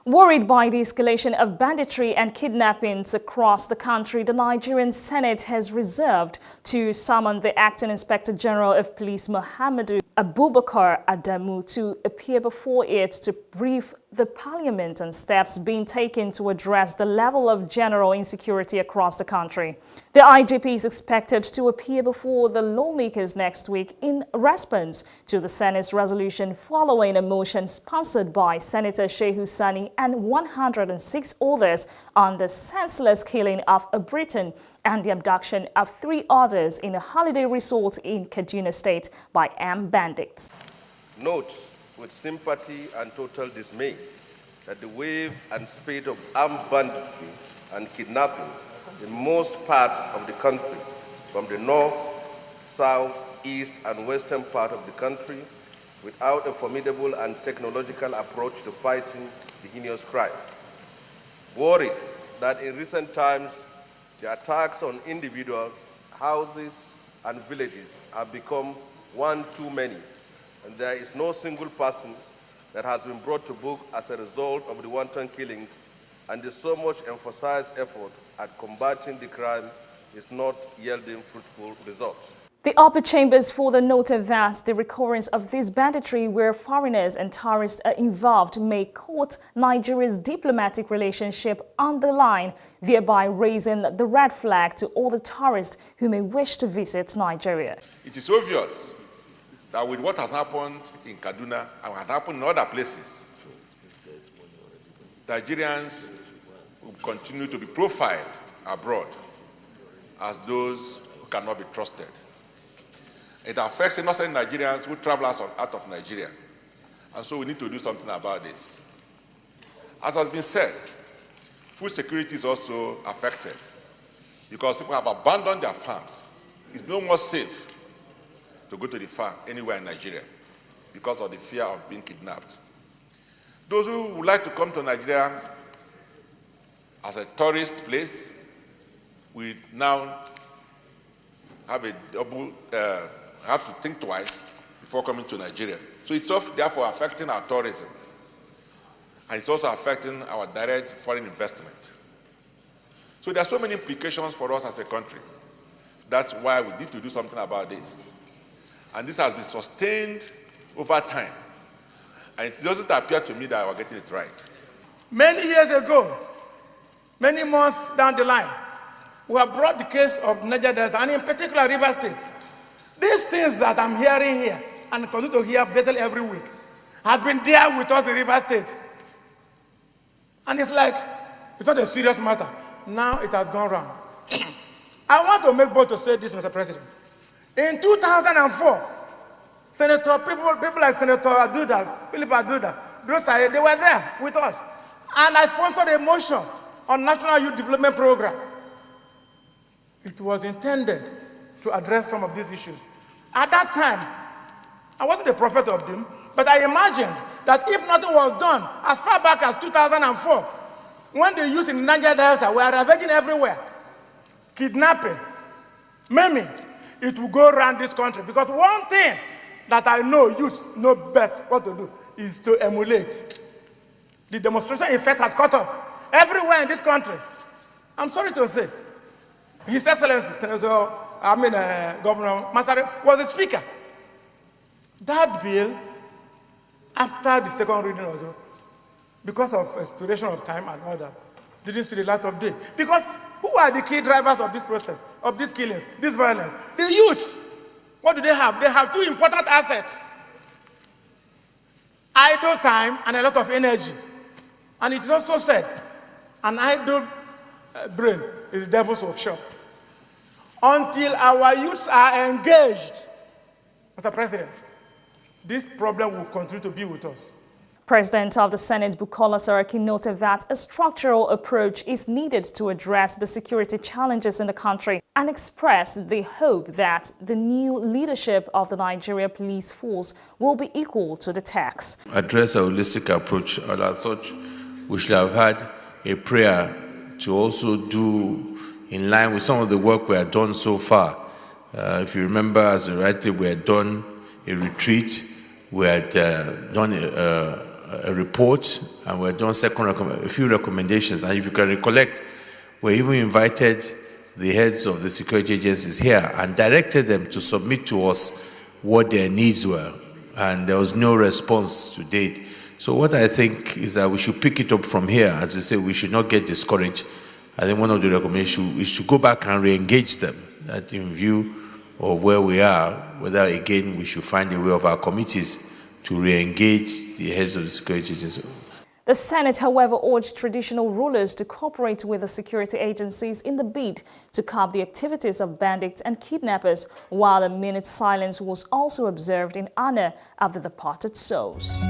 Worried by the escalation of banditry and kidnappings across the country, the Nigerian Senate has resolved to summon the Acting Inspector General of Police, Muhammadu Abubakar Adamu, to appear before it to brief the Parliament on steps being taken to address the level of general insecurity across the country. The IGP is expected to appear before the lawmakers next week in response to the Senate's resolution following a motion sponsored by Senator Shehu Sani and 106 others on the senseless killing of a Briton and the abduction of 3 others in a holiday resort in Kaduna State by armed bandits. Note with sympathy and total dismay that the wave and spate of armed banditry and kidnapping in most parts of the country, from the north, south, east, and western part of the country, without a formidable and technological approach to fighting the heinous crime. Worried that in recent times, the attacks on individuals, houses, and villages have become one too many, and there is no single person that has been brought to book as a result of the wanton killings, and the so much emphasized effort at combating the crime is not yielding fruitful results. The upper chambers further noted that the recurrence of this banditry where foreigners and tourists are involved may court Nigeria's diplomatic relationship on the line, thereby raising the red flag to all the tourists who may wish to visit Nigeria. It is obvious that with what has happened in Kaduna and has happened in other places, Nigerians will continue to be profiled abroad as those who cannot be trusted. It affects innocent Nigerians who travel out of Nigeria. And so we need to do something about this. As has been said, food security is also affected because people have abandoned their farms. It's no more safe to go to the farm anywhere in Nigeria because of the fear of being kidnapped. Those who would like to come to Nigeria as a tourist place, we now have have to think twice before coming to Nigeria. So it's therefore affecting our tourism. And it's also affecting our direct foreign investment. So there are so many implications for us as a country. That's why we need to do something about this. And this has been sustained over time. And it doesn't appear to me that we're getting it right. Many years ago, many months down the line, we have brought the case of Niger Delta, and in particular River State. These things that I'm hearing here, and continue to hear virtually every week, have been there with us in River State. And it's like, it's not a serious matter. Now it has gone wrong. I want to make bold to say this, Mr. President. In 2004, people like Senator Aduda, Philip Aduda, they were there with us. And I sponsored a motion on National Youth Development Program. It was intended to address some of these issues. At that time, I wasn't a prophet of doom, but I imagined that if nothing was done as far back as 2004, when the youth in Niger Delta were ravaging everywhere, kidnapping, maiming, it will go around this country. Because one thing that I know youth know best what to do is to emulate. The demonstration effect has caught up everywhere in this country. I'm sorry to say, His Excellency, Governor Masari was the speaker. That bill, after the second reading also, because of expiration of time and all that, didn't see the light of day. Because who are the key drivers of this process, of these killings, this violence? The youths. What do they have? They have 2 important assets: idle time and a lot of energy. And it is also said, an idle brain is the devil's workshop. Until our youths are engaged, Mr. President, this problem will continue to be with us. President of the Senate, Bukola Saraki, noted that a structural approach is needed to address the security challenges in the country and expressed the hope that the new leadership of the Nigeria Police Force will be equal to the task. Address a holistic approach. And I thought we should have had a prayer to also do in line with some of the work we have done so far. If you remember, as a writer, we had done a retreat, we had done a report, and we're doing a few recommendations. And if you can recollect, we even invited the heads of the security agencies here and directed them to submit to us what their needs were, and there was no response to date. So what I think is that we should pick it up from here. As we say, we should not get discouraged. I think one of the recommendations is to go back and re-engage them, that in view of where we are, whether again we should find a way of our committees to re-engage the heads of the security agencies. The Senate, however, urged traditional rulers to cooperate with the security agencies in the bid to curb the activities of bandits and kidnappers, while a minute's silence was also observed in honor of the departed souls.